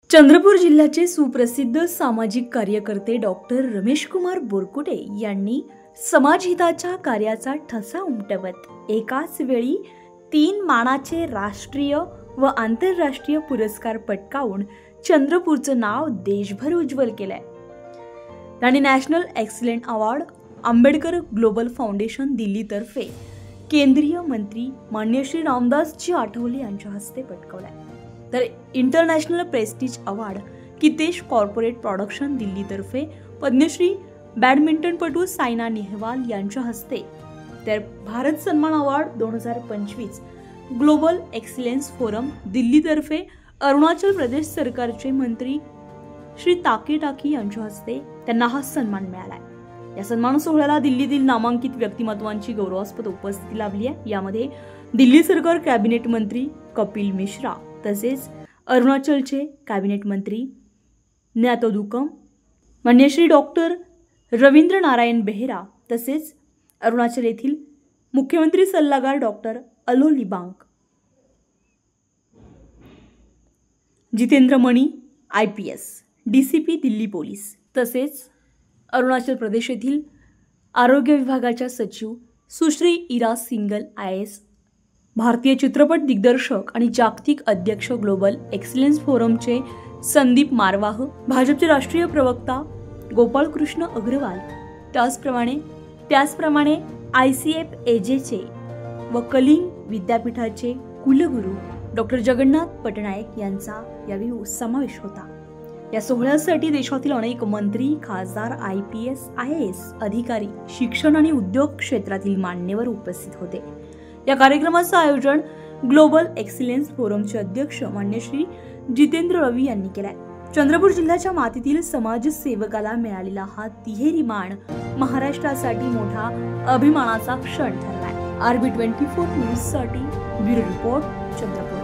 चंद्रपूर जिल्ह्याचे सुप्रसिद्ध सामाजिक कार्यकर्ते डॉक्टर रमेश कुमार बोरकुटे यांनी समाजहिताच्या कार्याचा ठसा उमटवत एकाच वेळी 3 मानाचे राष्ट्रीय व आंतरराष्ट्रीय पुरस्कार पटकावून चंद्रपूरचं नाव देशभर उज्ज्वल केलंय। त्यांनी national excellent award Ambedkar global foundation दिल्लीतर्फे केंद्रीय मंत्री माननीय श्री रामदासजी आठवले यांच्या हस्ते पटकावलाय। तर international prestige award Kitesh corporate production दिल्लीतर्फे पद्मश्री बॅडमिंटनपटू सायना नेहवाल यांच्या हस्ते, तर Bharat Sanman award 2025 global excellence forum दिल्लीतर्फे अरुणाचल प्रदेश सरकारचे मंत्री श्री ताके टाकी यांच्या हस्ते त्यांना हा सन्मान मिळालाय। या सन्मान सोहळ्याला दिल्लीतील नामांकित व्यक्तिमत्वांची गौरवास्पद उपस्थिती लाभली आहे। यामध्ये दिल्ली सरकार कॅबिनेट मंत्री कपिल मिश्रा, तसेच अरुणाचलचे कॅबिनेट मंत्री न्यातो दुकम, माननीय श्री डॉक्टर रवींद्र नारायण बेहरा, तसेच अरुणाचल येथील मुख्यमंत्री सल्लागार डॉक्टर अलो लिबांग, जितेंद्र मणी IPS DCP दिल्ली पोलीस, तसेच अरुणाचल प्रदेश येथील आरोग्य विभागाच्या सचिव सुश्री इरा सिंगल IAS, भारतीय चित्रपट दिग्दर्शक आणि जागतिक अध्यक्ष ग्लोबल एक्सलन्स फोरमचे संदीप मारवाह, भाजपचे राष्ट्रीय प्रवक्ता गोपाळकृष्ण अग्रवाल, त्याचप्रमाणे ICF AJचे व कलिंग विद्यापीठाचे कुलगुरू डॉक्टर जगन्नाथ पटनायक यांचा यावेळी समावेश होता। या सोहळ्यासाठी देशातील अनेक मंत्री, खासदार, IPS IAS अधिकारी, शिक्षण आणि उद्योग क्षेत्रातील मान्यवर उपस्थित होते। या कार्यक्रमाचं आयोजन ग्लोबल एक्सलन्स फोरमचे अध्यक्ष माननीय श्री जितेंद्र रवी यांनी केलाय। चंद्रपूर जिल्ह्याच्या मातीतील समाजसेवकाला मिळालेला हा तिहेरी मान महाराष्ट्रासाठी मोठा अभिमानाचा क्षण ठरलाय। RB24 न्यूज साठी ब्युरो रिपोर्ट, चंद्रपूर।